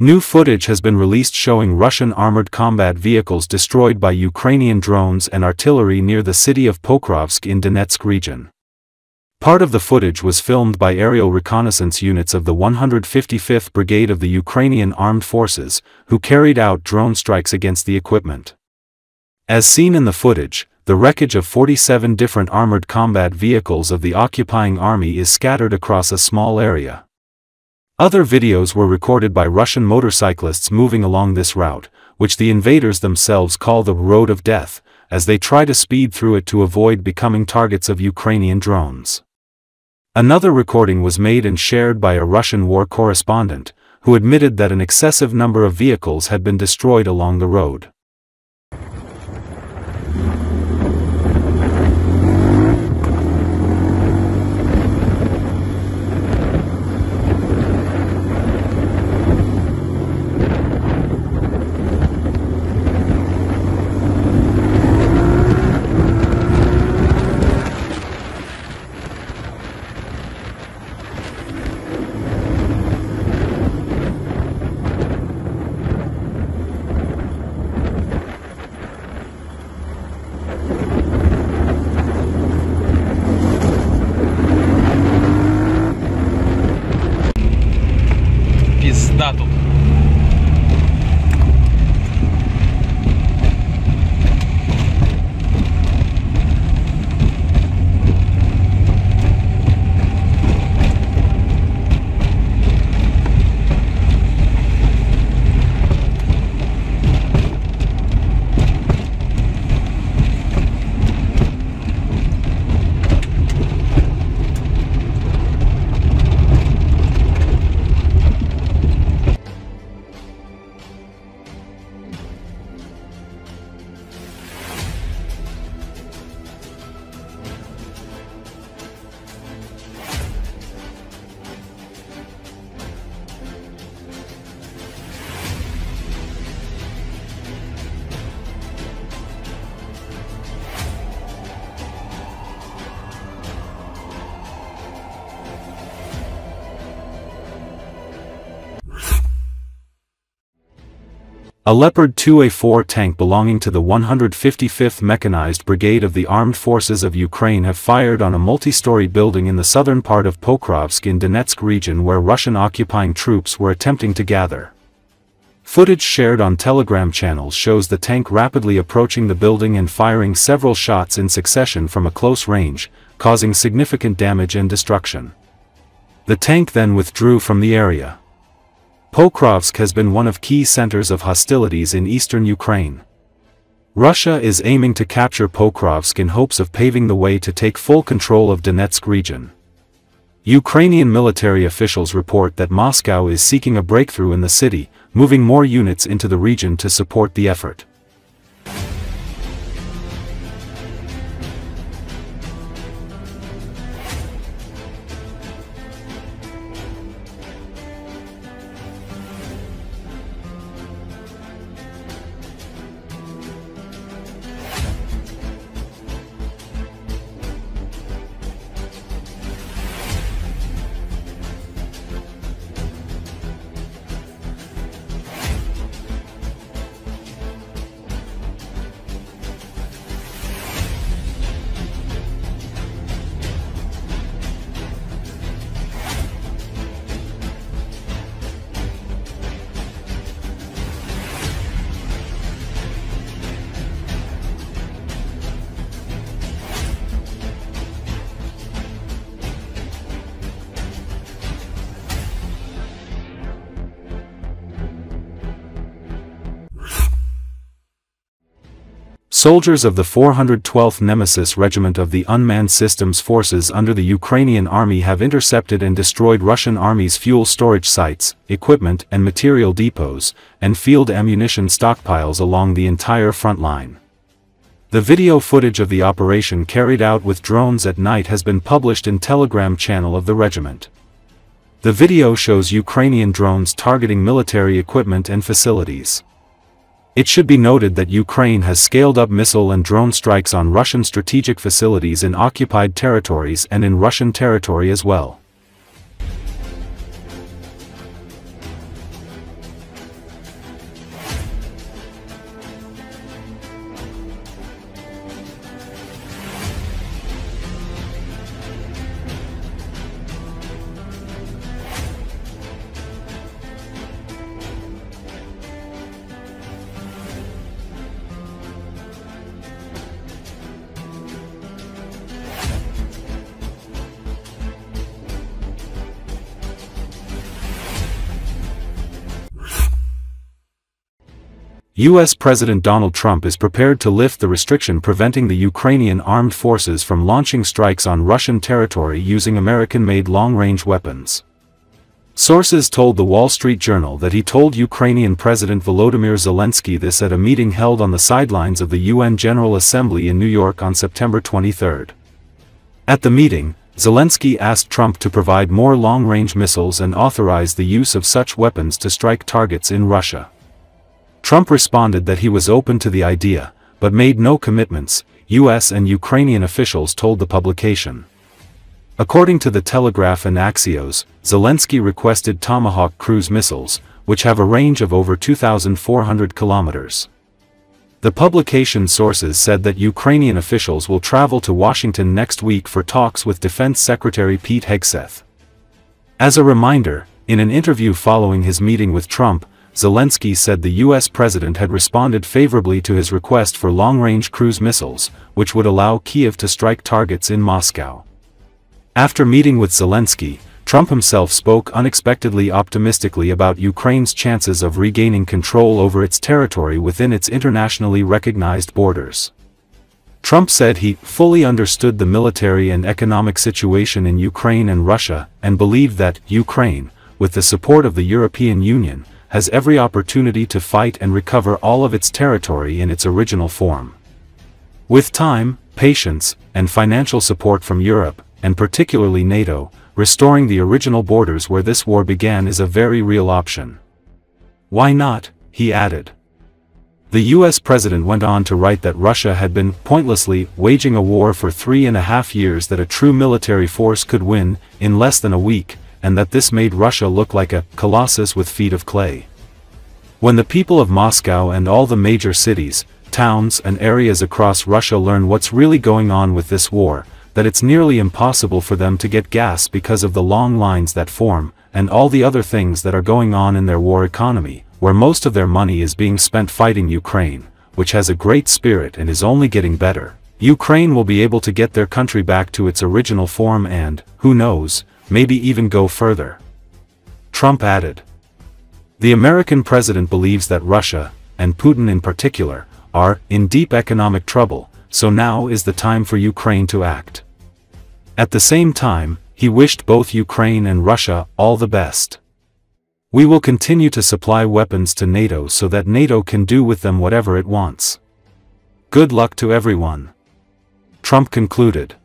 New footage has been released showing Russian armored combat vehicles destroyed by Ukrainian drones and artillery near the city of Pokrovsk in Donetsk region. Part of the footage was filmed by aerial reconnaissance units of the 155th Brigade of the Ukrainian Armed Forces, who carried out drone strikes against the equipment. As seen in the footage, the wreckage of 47 different armored combat vehicles of the occupying army is scattered across a small area. Other videos were recorded by Russian motorcyclists moving along this route, which the invaders themselves call the Road of Death, as they try to speed through it to avoid becoming targets of Ukrainian drones. Another recording was made and shared by a Russian war correspondent, who admitted that an excessive number of vehicles had been destroyed along the road. A Leopard 2A4 tank belonging to the 155th Mechanized Brigade of the Armed Forces of Ukraine have fired on a multi-story building in the southern part of Pokrovsk in Donetsk region where Russian occupying troops were attempting to gather. Footage shared on Telegram channels shows the tank rapidly approaching the building and firing several shots in succession from a close range, causing significant damage and destruction. The tank then withdrew from the area. Pokrovsk has been one of key centers of hostilities in eastern Ukraine. Russia is aiming to capture Pokrovsk in hopes of paving the way to take full control of Donetsk region. Ukrainian military officials report that Moscow is seeking a breakthrough in the city, moving more units into the region to support the effort. Soldiers of the 412th Nemesis Regiment of the Unmanned Systems Forces under the Ukrainian Army have intercepted and destroyed Russian Army's fuel storage sites, equipment and material depots, and field ammunition stockpiles along the entire front line. The video footage of the operation carried out with drones at night has been published in Telegram channel of the regiment. The video shows Ukrainian drones targeting military equipment and facilities. It should be noted that Ukraine has scaled up missile and drone strikes on Russian strategic facilities in occupied territories and in Russian territory as well. U.S. President Donald Trump is prepared to lift the restriction preventing the Ukrainian armed forces from launching strikes on Russian territory using American-made long-range weapons. Sources told the Wall Street Journal that he told Ukrainian President Volodymyr Zelensky this at a meeting held on the sidelines of the UN General Assembly in New York on September 23. At the meeting, Zelensky asked Trump to provide more long-range missiles and authorize the use of such weapons to strike targets in Russia. Trump responded that he was open to the idea, but made no commitments, U.S. and Ukrainian officials told the publication. According to The Telegraph and Axios, Zelensky requested Tomahawk cruise missiles, which have a range of over 2,400 kilometers. The publication sources said that Ukrainian officials will travel to Washington next week for talks with Defense Secretary Pete Hegseth. As a reminder, in an interview following his meeting with Trump, Zelensky said the U.S. president had responded favorably to his request for long-range cruise missiles, which would allow Kiev to strike targets in Moscow. After meeting with Zelensky, Trump himself spoke unexpectedly optimistically about Ukraine's chances of regaining control over its territory within its internationally recognized borders. Trump said he fully understood the military and economic situation in Ukraine and Russia, and believed that Ukraine, with the support of the European Union, has every opportunity to fight and recover all of its territory in its original form. With time, patience, and financial support from Europe, and particularly NATO, restoring the original borders where this war began is a very real option. Why not? He added. The U.S. president went on to write that Russia had been pointlessly waging a war for 3.5 years that a true military force could win in less than a week, and that this made Russia look like a colossus with feet of clay. When the people of Moscow and all the major cities, towns and areas across Russia learn what's really going on with this war, that it's nearly impossible for them to get gas because of the long lines that form, and all the other things that are going on in their war economy, where most of their money is being spent fighting Ukraine, which has a great spirit and is only getting better, Ukraine will be able to get their country back to its original form and, who knows, maybe even go further. Trump added. The American president believes that Russia, and Putin in particular, are in deep economic trouble, so now is the time for Ukraine to act. At the same time, he wished both Ukraine and Russia all the best. We will continue to supply weapons to NATO so that NATO can do with them whatever it wants. Good luck to everyone. Trump concluded.